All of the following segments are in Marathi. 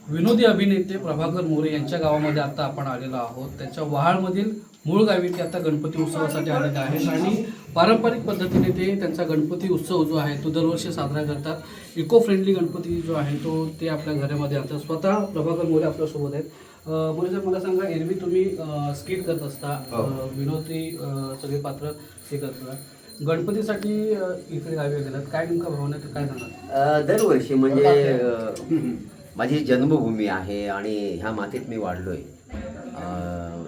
विनोदी अभिनेते प्रभाकर मोरे यांच्या गावामध्ये आता आपण आलेलो आहोत. त्याच्या वहाळमधील मूळ गावी ते आता गणपती उत्सवासाठी आलेले आहेत आणि पारंपरिक पद्धतीने ते त्यांचा गणपती उत्सव जो आहे तो दरवर्षी साजरा करतात. इको फ्रेंडली गणपती जो आहे तो ते आपल्या घरामध्ये आणतात. स्वतः प्रभाकर मोरे आपल्यासोबत आहेत. मोरे साहेब, मला सांगा, एरवी तुम्ही स्किट करत असता, विनोदी सगळे पात्र हे करता. गणपतीसाठी इकडे गावी गेलात, काय नेमका भावना काय सांगा? दरवर्षी म्हणजे माझी जन्मभूमी आहे आणि ह्या मातीत मी वाढलोय.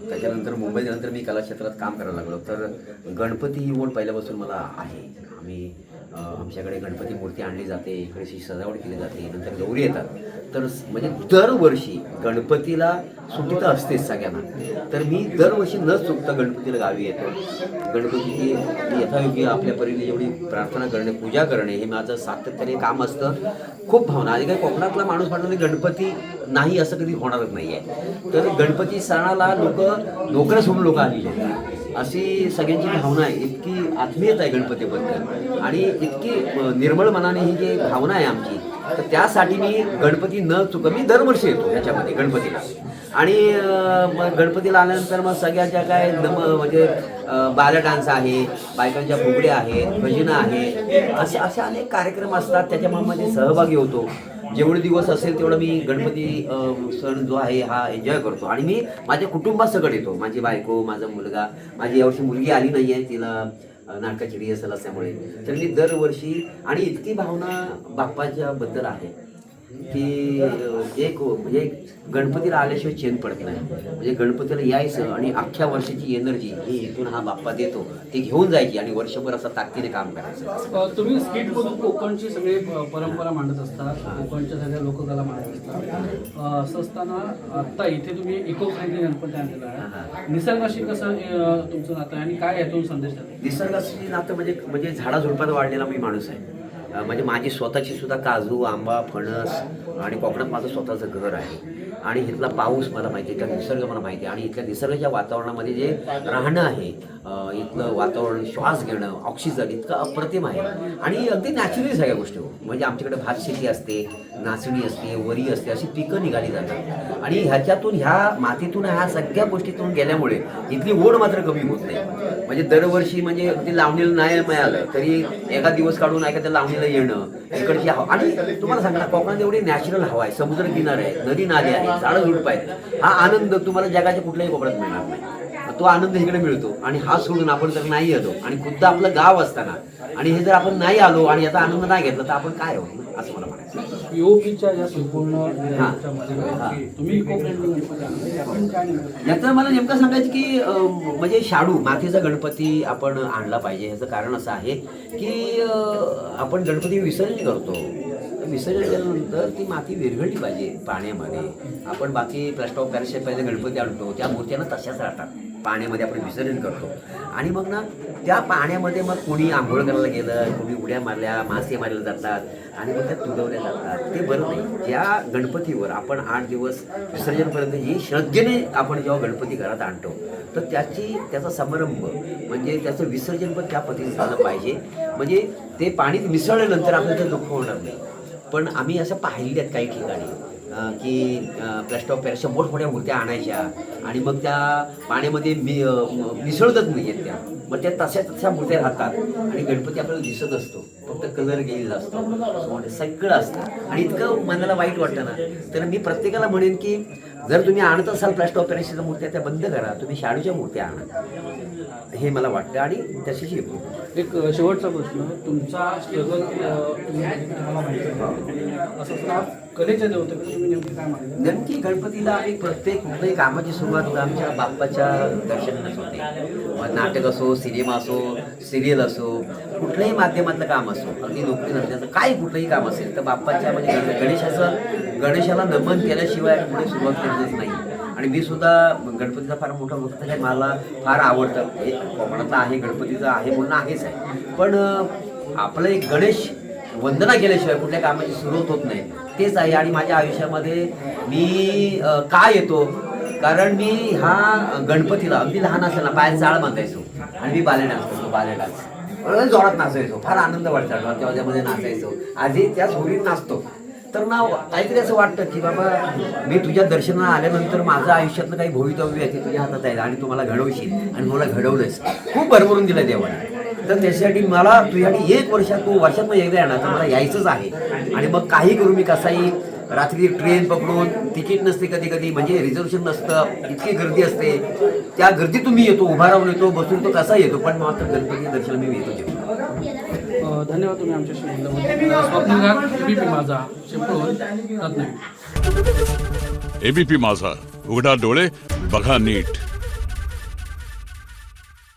त्याच्यानंतर मुंबईनंतर मी कला क्षेत्रात काम करायला लागलो. तर गणपती ही ओढ पहिल्यापासून मला आहे. आमच्याकडे गणपती मूर्ती आणली जाते, इकडेशी सजावट केली जाते, नंतर गौरी येतात. तर म्हणजे दरवर्षी गणपतीला सुट्टी तर असतेच सगळ्यांना. तर मी दरवर्षी न चुकता गणपतीला गावी येतो. गणपतीची यथायोग्य आपल्या परीने एवढी प्रार्थना करणे, पूजा करणे हे माझं सातत्याने काम असतं. खूप भावना आणि काही कोकणातला माणूस म्हणतो गणपती नाही असं कधी होणारच नाही आहे. तर गणपती सणाला नोकऱ्या सोडून लोक आलेले आहेत. अशी सगळ्यांची भावना आहे. इतकी आत्मीयता आहे गणपतीबद्दल आणि इतकी निर्मळ मनाने ही जी भावना आहे आमची. तर त्यासाठी मी गणपती न चुका मी दरवर्षी येतो ह्याच्यामध्ये गणपतीला. आणि मग गणपतीला आल्यानंतर मग सगळ्याच्या काय म्हणजे बाला डान्स आहे, बायकांच्या फुगड्या आहेत, भजनं आहे, असे अनेक कार्यक्रम असतात. त्याच्यामुळे मध्ये सहभागी होतो. जेवढे दिवस असेल तेवढं मी गणपती सण जो आहे हा एन्जॉय करतो. आणि मी माझ्या कुटुंबासकट येतो. माझी बायको, माझा मुलगा, माझी यावर्षी मुलगी आली नाही आहे, तिला नाटकाची रिहर्सल असल्यामुळे. तर मी दरवर्षी आणि इतकी भावना बाप्पाच्या बद्दल आहे की एक म्हणजे गणपतीला आल्याशिवाय चैन पडत नाही. म्हणजे गणपतीला यायचं आणि अख्ख्या वर्षाची एनर्जी ही इथून हा बाप्पा देतो ती घेऊन जायची आणि वर्षभर असं ताकदीने काम करायचं. तुम्ही स्किटमधून कोकणची सगळी परंपरा मांडत असतात, कोकणच्या सगळ्या लोककला मांडत असतात. असं असताना आत्ता इथे तुम्ही इको फ्रेंडली गणपती आणलेला आहे. निसर्गाशी कसं तुमचं नातं आहे आणि काय यातून संदेश द्याल? निसर्गाशी नातं म्हणजे झाडाझुडपात वाढलेला मी माणूस आहे. म्हणजे माझी स्वतःची सुद्धा काजू, आंबा, फणस आणि कोकणात माझं स्वतःचं घर आहे. आणि इथला पाऊस मला माहिती आहे, इथला निसर्ग मला माहिती आहे. आणि इथल्या निसर्गाच्या वातावरणामध्ये जे राहणं आहे, इथलं वातावरण, श्वास घेणं, ऑक्सिजन इतकं अप्रतिम आहे. आणि अगदी नॅचरली सगळ्या गोष्टी म्हणजे आमच्याकडे भात शेती असते, नाचणी असते, वरी असते, अशी पिकं निघाली जातात. आणि ह्याच्यातून ह्या मातीतून ह्या सगळ्या गोष्टीतून गेल्यामुळे इथली ओढ मात्र कमी होत नाही. म्हणजे दरवर्षी म्हणजे अगदी लावणीला नाही मिळालं तरी एका दिवस काढून एखाद्या लावणीला येणं, इकडची हवा. आणि तुम्हाला सांगणार कोकणात एवढी नॅचरल हवा आहे, समुद्र किनारे आहेत, नदी नाले आहेत, झाडं झुडपं आहेत. हा आनंद तुम्हाला जगाच्या कुठल्याही कोपऱ्यात मिळणार नाही. तो आनंद इकडे मिळतो. आणि हा सोडून आपण जर नाही आलो आणि खुद्द आपलं गाव असताना आणि हे जर आपण नाही आलो आणि याचा आनंद नाही घेतला तर आपण काय होत असं मला म्हणायचं. पीओपीच्या या संपूर्ण तुम्ही इको याचं मला नेमकं सांगायचं की म्हणजे शाडू मातीचा गणपती आपण आणला पाहिजे. ह्याचं कारण असं आहे की आपण गणपती विसर्जन करतो. विसर्जन केल्यानंतर ती माती विरघळली पाहिजे पाण्यामध्ये. आपण बाकी प्लास्टर ऑफ पॅरिसचे पहिले गणपती आणतो, त्या मूर्त्यांना तशाच राहतात, पाण्यामध्ये आपण विसर्जन करतो. आणि मग ना त्या पाण्यामध्ये मग कोणी आंघोळ करायला गेलं, कोणी उड्या मारल्या, मासे मारले जातात आणि मग त्या तुडवल्या जातात. ते बरं नाही. ज्या गणपतीवर आपण 8 दिवस विसर्जनपर्यंत जी श्रद्धेने आपण जेव्हा गणपती घरात आणतो तर त्याचा समारंभ म्हणजे त्याचं विसर्जन पण त्या पद्धतीने झालं पाहिजे. म्हणजे ते पाणीत मिसळल्यानंतर आपल्याला ते दुःख होणार नाही. पण आम्ही असं पाहिलं आहेत काही ठिकाणी की प्लास्टर ऑफ पॅरिसच्या मोठमोठ्या मूर्त्या आणायच्या आणि मग त्या पाण्यामध्ये मिसळतच नाही आहेत त्या. मग त्या तशा मूर्त्या राहतात आणि गणपती आपल्याला दिसत असतो, फक्त कलर गेलेला असतो, सगळं असतं आणि इतकं मनाला वाईट वाटतं ना. तर मी प्रत्येकाला म्हणेन की जर तुम्ही आणत असाल प्लास्टर ऑफ पॅरिसच्या मूर्त्या त्या बंद करा, तुम्ही शाडूच्या मूर्त्या आणा, हे मला वाटतं. आणि त्याच्याशी एक शेवटचा प्रश्न, तुमचा स्ट्रगल तुम्हाला माहिती असं कलेच्या देवतेकडे तुम्ही नेमकी काय माहिती? नेमकी गणपतीला आम्ही प्रत्येक कुठल्याही कामाची सुरुवात आमच्या बाप्पाच्या दर्शनानेच होते. नाटक असो, सिनेमा असो, सिरियल असो, कुठल्याही माध्यमातलं काम असो, अगदी नोकरी धंद्याचं काही कुठलंही काम असेल तर बाप्पाच्या म्हणजे गणेशाला नमन केल्याशिवाय पुढे सुरुवात करतच नाही. आणि मी सुद्धा गणपतीचा फार मोठा भक्त आहे, मला फार आवडतं. हे कोकणातला आहे, गणपतीचा आहे म्हणून आहेच आहे. पण आपलं एक गणेश वंदना केल्याशिवाय कुठल्या कामाची सुरुवात होत नाही, तेच आहे. आणि माझ्या आयुष्यामध्ये मी का येतो, कारण मी हा गणपतीला अगदी लहान असताना पायात जाळ बांधायचो आणि मी बाले डान्स करतो, बाले डान्स. जोरात नाचायचो, फार आनंद वाटतो तेव्हा त्यामध्ये नाचायचो. आधी त्याच होळीत नाचतो. तर ना काहीतरी असं वाटतं की बाबा मी तुझ्या दर्शनाला आल्यानंतर माझं आयुष्यातलं काही भवितव्य आहे ते तुझ्या हातात आहे आणि तू मला घडवशील आणि मला घडवलंच. खूप भरभरून दिलं देवाने. तर त्याच्यासाठी मला तुझ्यासाठी 1 वर्षात तू वर्षातनं एकदा येणार तर मला यायचंच आहे. आणि मग काही करू मी कसाही रात्री ट्रेन पकडून, तिकीट नसते कधी कधी, म्हणजे रिझर्वेशन नसतं, इतकी गर्दी असते, त्या गर्दीतून मी येतो, उभा राहून येतो, बसून तो कसा येतो, पण मात्र गणपती दर्शन मी येतो जेव्हा. धन्यवाद तुम्ही आमच्याशी बोलल्याबद्दल. स्वप्नघात एबीपी माझा, चिपळूण, रत्नागिरी. एबीपी माझा, उघडा डोळे बघा नीट.